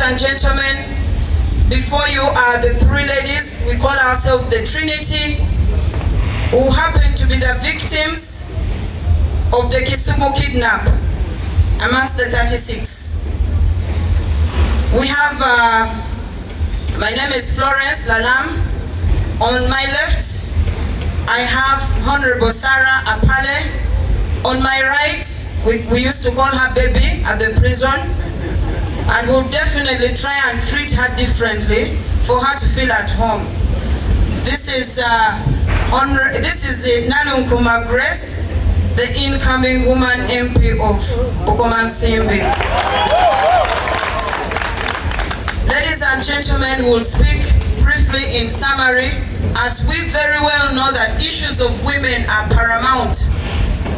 and gentlemen, before you are the three ladies, we call ourselves the Trinity, who happen to be the victims of the Kisumu kidnap amongst the 36. We have, my name is Florence Lalam. On my left, I have Honorable Sarah Apale. On my right, we used to call her baby at the prison, and we'll definitely try and treat her differently for her to feel at home. This is Nalunkuma Grace, the incoming woman MP of Bukomansimbi. Ladies and gentlemen, we'll speak briefly in summary, as we very well know that issues of women are paramount.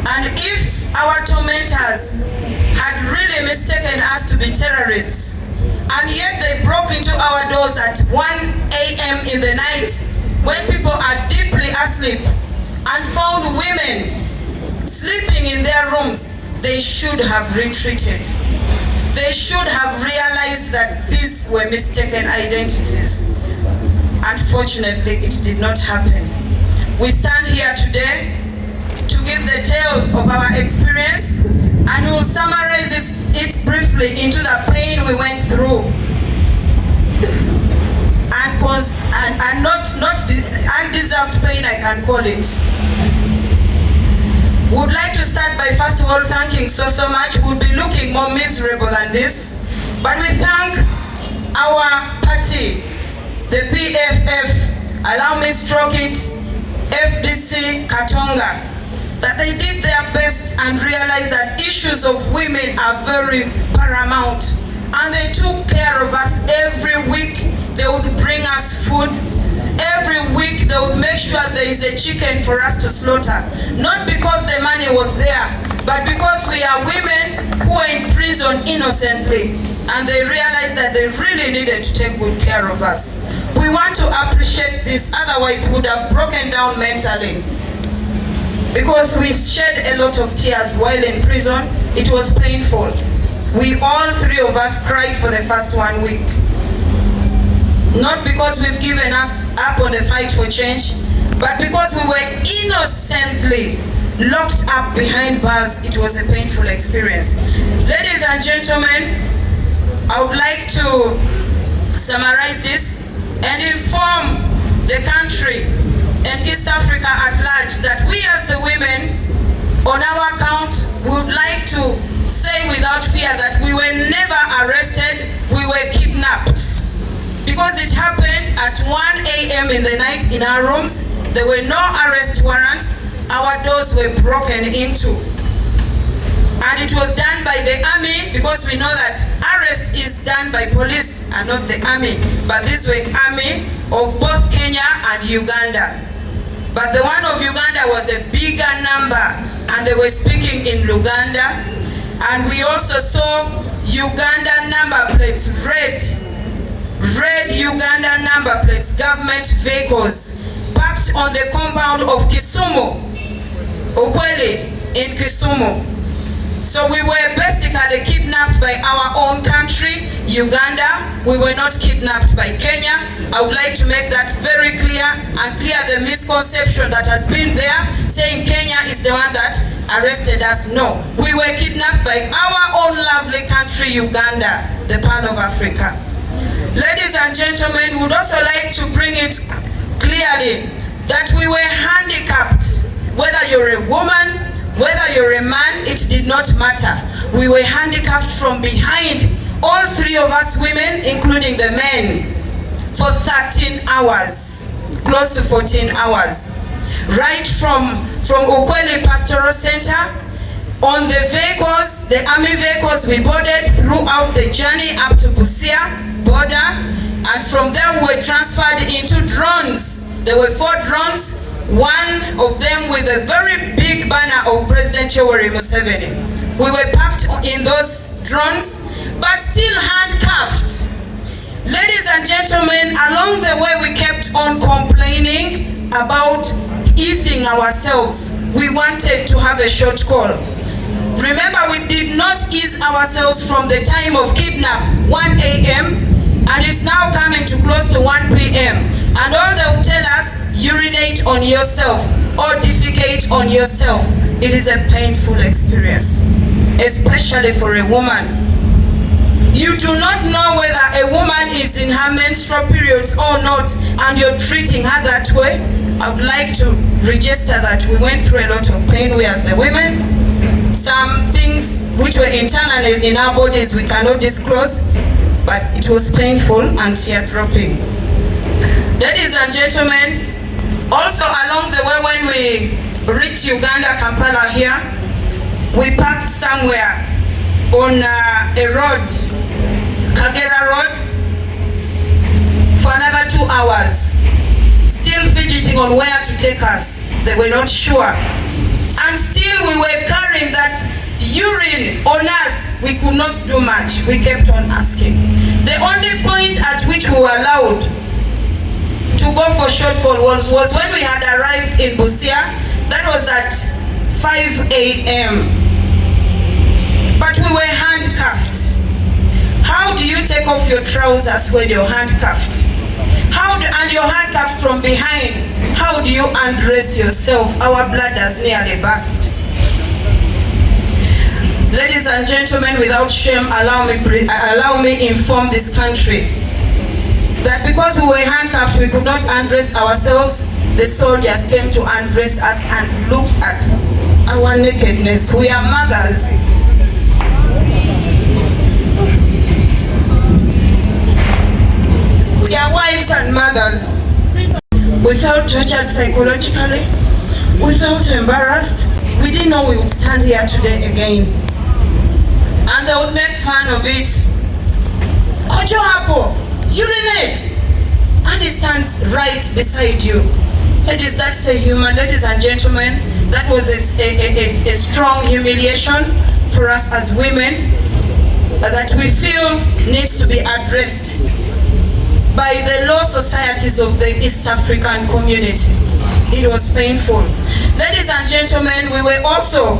And if our tormentors had really mistaken us to be terrorists, and yet they broke into our doors at 1 a.m. in the night when people are deeply asleep and found women sleeping in their rooms, they should have retreated. They should have realized that these were mistaken identities. Unfortunately, it did not happen. We stand here today to give the tales of our experience, and we will summarize it briefly into the pain we went through, and not undeserved pain, I can call it. Would like to start by first of all thanking so much. We'll be looking more miserable than this, but we thank our party, the PFF, allow me stroke it, FDC Katonga, that they did their best and realized that issues of women are very paramount, and they took care of us every week. They would bring us food. Every week they would make sure there is a chicken for us to slaughter. Not because the money was there, but because we are women who are in prison innocently, and they realized that they really needed to take good care of us. We want to appreciate this, otherwise we would have broken down mentally. Because we shed a lot of tears while in prison. It was painful. We all three of us cried for the first 1 week. Not because we've given us up on the fight for change, but because we were innocently locked up behind bars. It was a painful experience. Ladies and gentlemen, I would like to summarize this and inform the country and East Africa at large that we as the women, on our account, would like to say without fear that we were never arrested, we were kidnapped. Because it happened at 1 a.m. in the night in our rooms. There were no arrest warrants. Our doors were broken into. And it was done by the army, because we know that arrest is done by police and not the army. But these were army of both Kenya and Uganda. But the one of Uganda was a bigger number, and they were speaking in Luganda. And we also saw Uganda number plates, red Uganda number plates, government vehicles parked on the compound of Kisumu, Ukweli in Kisumu. So we were basically kidnapped by our own country, Uganda. We were not kidnapped by Kenya. I would like to make that very clear and clear the misconception that has been there, saying Kenya is the one that arrested us. No, we were kidnapped by our own lovely country, Uganda, the Pearl of Africa. Ladies and gentlemen, we would also like to bring it clearly that we were handicapped. Whether you're a woman, whether you're a man, it did not matter. We were handicapped from behind, all three of us women, including the men, for 13 hours, close to 14 hours. Right from Ukweli Pastoral Center, on the vehicles, the army vehicles, we boarded throughout the journey up to Busia border, and from there we were transferred into drones. There were 4 drones, one of them with a very big banner of President Yoweri Museveni. We were packed in those drones, but still handcuffed. Ladies and gentlemen, along the way we kept on complaining about easing ourselves. We wanted to have a short call. Remember, we did not ease ourselves from the time of kidnap, 1 a.m., and it's now coming to close to 1 p.m. and all they will tell us, urinate on yourself or defecate on yourself. It is a painful experience, especially for a woman. You do not know whether a woman is in her menstrual periods or not, and you're treating her that way. I would like to register that we went through a lot of pain, we as the women. Some things which were internal in our bodies we cannot disclose, but it was painful and tear-dropping. Ladies and gentlemen, also along the way when we reached Uganda, Kampala here, we parked somewhere on a road, Kagera Road, for another 2 hours, still fidgeting on where to take us. They were not sure. And still we were carrying that urine on us. We could not do much. We kept on asking. The only point at which we were allowed to go for short call was when we had arrived in Busia. That was at 5 a.m. But we were handcuffed. How do you take off your trousers when you're handcuffed? And you're handcuffed from behind. How do you undress yourself? Our bladders nearly burst. Ladies and gentlemen, without shame, allow me inform this country that because we were handcuffed, we could not undress ourselves. The soldiers came to undress us and looked at our nakedness. We are mothers. We are wives and mothers. We felt tortured psychologically. We felt embarrassed. We didn't know we would stand here today again. And they would make fun of it. Kojo hapo, urinate. And he stands right beside you. Ladies, that's a human. Ladies and gentlemen, that was a strong humiliation for us as women that we feel needs to be addressed by the law societies of the East African community. It was painful. Ladies and gentlemen, we were also,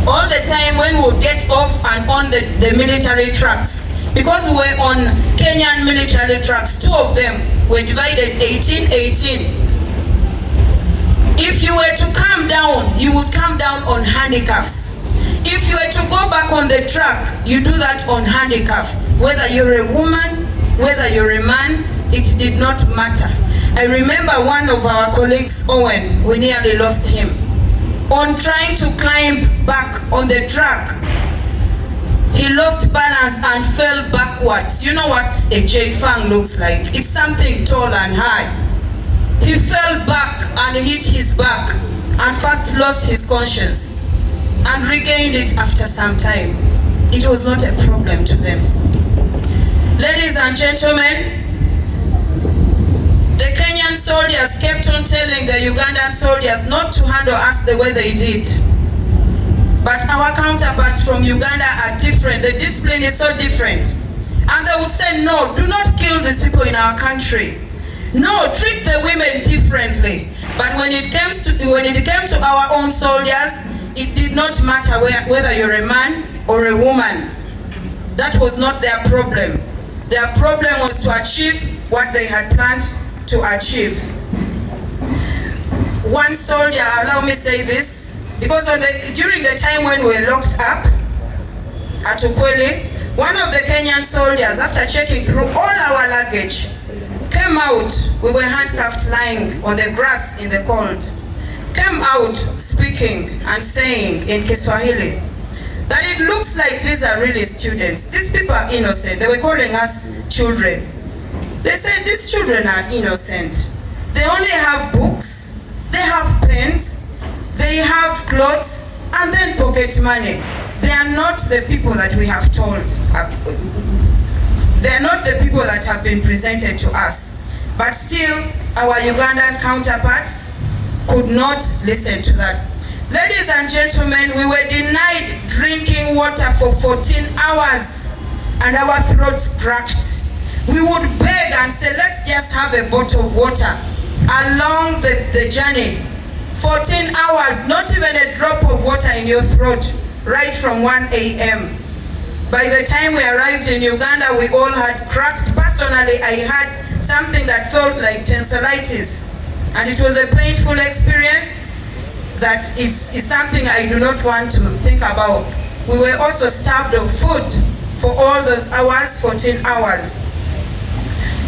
all the time when we would get off and on the military trucks, because we were on Kenyan military trucks, 2 of them were divided 18-18. If you were to come down, you would come down on handcuffs. If you were to go back on the truck, you do that on handcuff. Whether you're a woman, whether you're a man, it did not matter. I remember one of our colleagues, Owen, we nearly lost him. On trying to climb back on the truck, he lost balance and fell backwards. You know what a J-Fang looks like? It's something tall and high. He fell back and hit his back and first lost his conscience and regained it after some time. It was not a problem to them. Ladies and gentlemen, the Kenyan soldiers kept on telling the Ugandan soldiers not to handle us the way they did. But our counterparts from Uganda are different. The discipline is so different. And they would say, no, do not kill these people in our country. No, treat the women differently. But when it came to our own soldiers, it did not matter whether you're a man or a woman. That was not their problem. Their problem was to achieve what they had planned to achieve. One soldier, allow me say this, because during the time when we were locked up at Ukweli, one of the Kenyan soldiers, after checking through all our luggage, came out. We were handcuffed, lying on the grass in the cold. Came out speaking and saying in Kiswahili that it looks like these are really students. These people are innocent. They were calling us children. They said these children are innocent. They only have books, they have pens, they have clothes, and then pocket money. They are not the people that we have told. They are not the people that have been presented to us. But still, our Ugandan counterparts could not listen to that. Ladies and gentlemen, we were denied drinking water for 14 hours and our throats cracked. We would beg and say, let's just have a bottle of water along the journey. 14 hours, not even a drop of water in your throat, right from 1 a.m. By the time we arrived in Uganda, we all had cracked. Personally, I had something that felt like tonsillitis, and it was a painful experience that is something I do not want to think about. We were also starved of food for all those hours, 14 hours.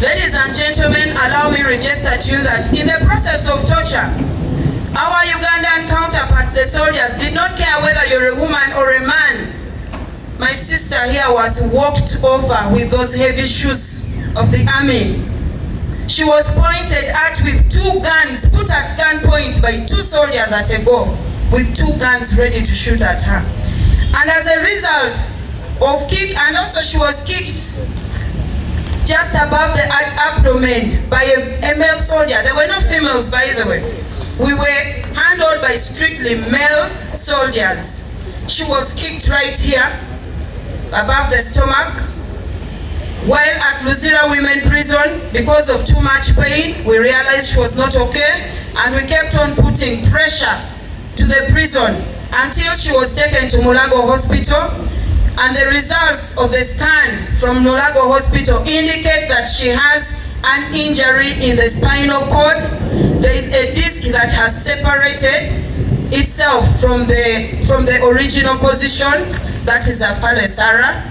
Ladies and gentlemen, allow me to register to you that in the process of torture, our Ugandan counterparts, the soldiers, did not care whether you're a woman or a man. My sister here was walked over with those heavy shoes of the army. She was pointed at with 2 guns, put at gunpoint by 2 soldiers at a go, with 2 guns ready to shoot at her. And as a result of kick, and also she was kicked just above the abdomen by a male soldier. There were no females, by the way. We were handled by strictly male soldiers. She was kicked right here, above the stomach. While at Luzira Women Prison, because of too much pain, we realized she was not okay, and we kept on putting pressure to the prison until she was taken to Mulago Hospital. And the results of the scan from Mulago Hospital indicate that she has an injury in the spinal cord. There is a disc that has separated itself from the original position. That is a palesara.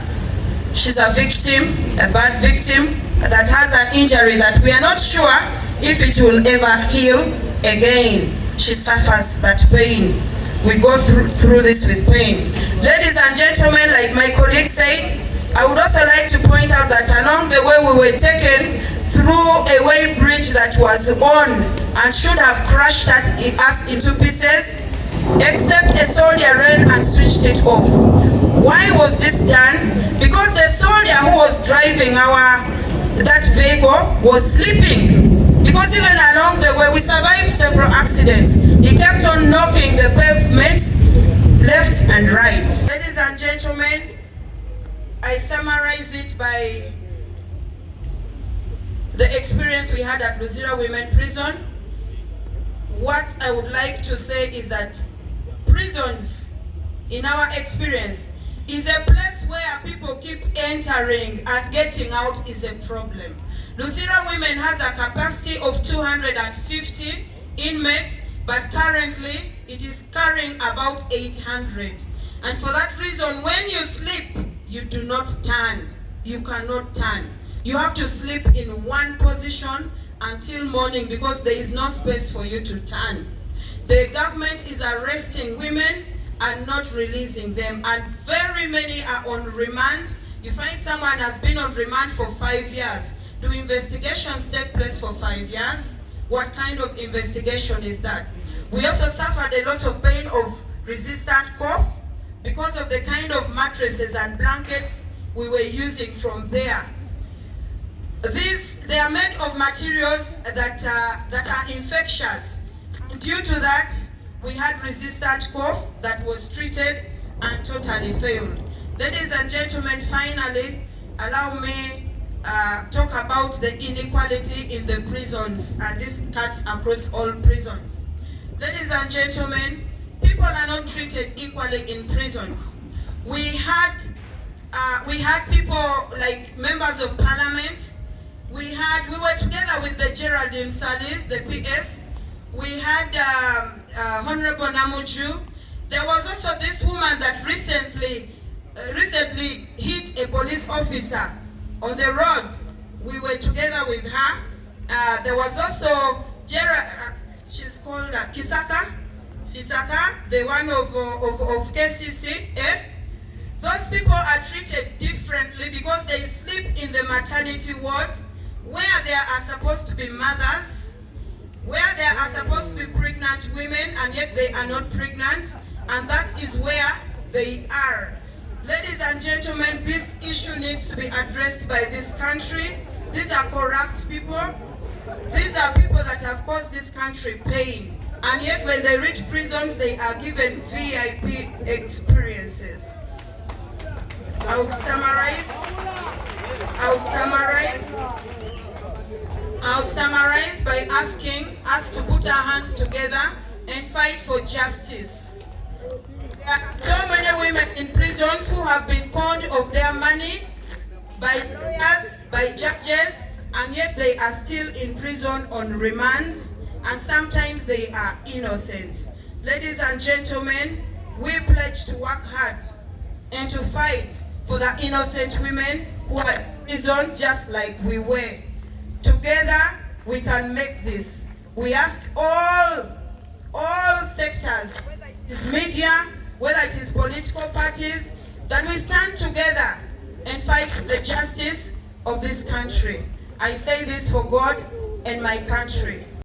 She's a victim, a bad victim, that has an injury that we are not sure if it will ever heal again. She suffers that pain. We go through this with pain. Ladies and gentlemen, like my colleague said, I would also like to point out that along the way we were taken through a weight bridge that was on and should have crushed us into pieces, except a soldier ran and switched it off. Why was this done? Because the soldier who was driving that vehicle was sleeping. Because even along the way, we survived several accidents. He kept on knocking the pavements left and right. Ladies and gentlemen, I summarize it by the experience we had at Luzira Women Prison. What I would like to say is that prisons, in our experience, is a place where people keep entering and getting out is a problem. Luzira Women has a capacity of 250 inmates, but currently it is carrying about 800. And for that reason, when you sleep, you do not turn. You cannot turn. You have to sleep in one position until morning because there is no space for you to turn. The government is arresting women and not releasing them, and very many are on remand. You find someone has been on remand for 5 years. Do investigations take place for 5 years? What kind of investigation is that? We also suffered a lot of pain of resistant cough because of the kind of mattresses and blankets we were using from there. They are made of materials that are infectious. Due to that, we had resistant cough that was treated and totally failed. Ladies and gentlemen, finally, allow me talk about the inequality in the prisons, and this cuts across all prisons. Ladies and gentlemen, people are not treated equally in prisons. We had people like members of parliament. We were together with the Geraldine Salis, the PS. We had Honorable Namuju. There was also this woman that recently hit a police officer on the road. We were together with her. There was also she's called Kisaka, the one of KCC. Those people are treated differently because they sleep in the maternity ward where there are supposed to be mothers, where there are supposed to be pregnant women, and yet they are not pregnant, and that is where they are. Ladies and gentlemen, this issue needs to be addressed by this country. These are corrupt people. These are people that have caused this country pain. And yet when they reach prisons, they are given VIP experiences. I would summarize by asking us to put our hands together and fight for justice. There are so many women in prison prisons who have been conned of their money by lawyers, by judges, and yet they are still in prison on remand, and sometimes they are innocent. Ladies and gentlemen, we pledge to work hard and to fight for the innocent women who are in prison just like we were. Together, we can make this. We ask all sectors, whether it is media, whether it is political parties, that we stand together and fight for the justice of this country. I say this for God and my country.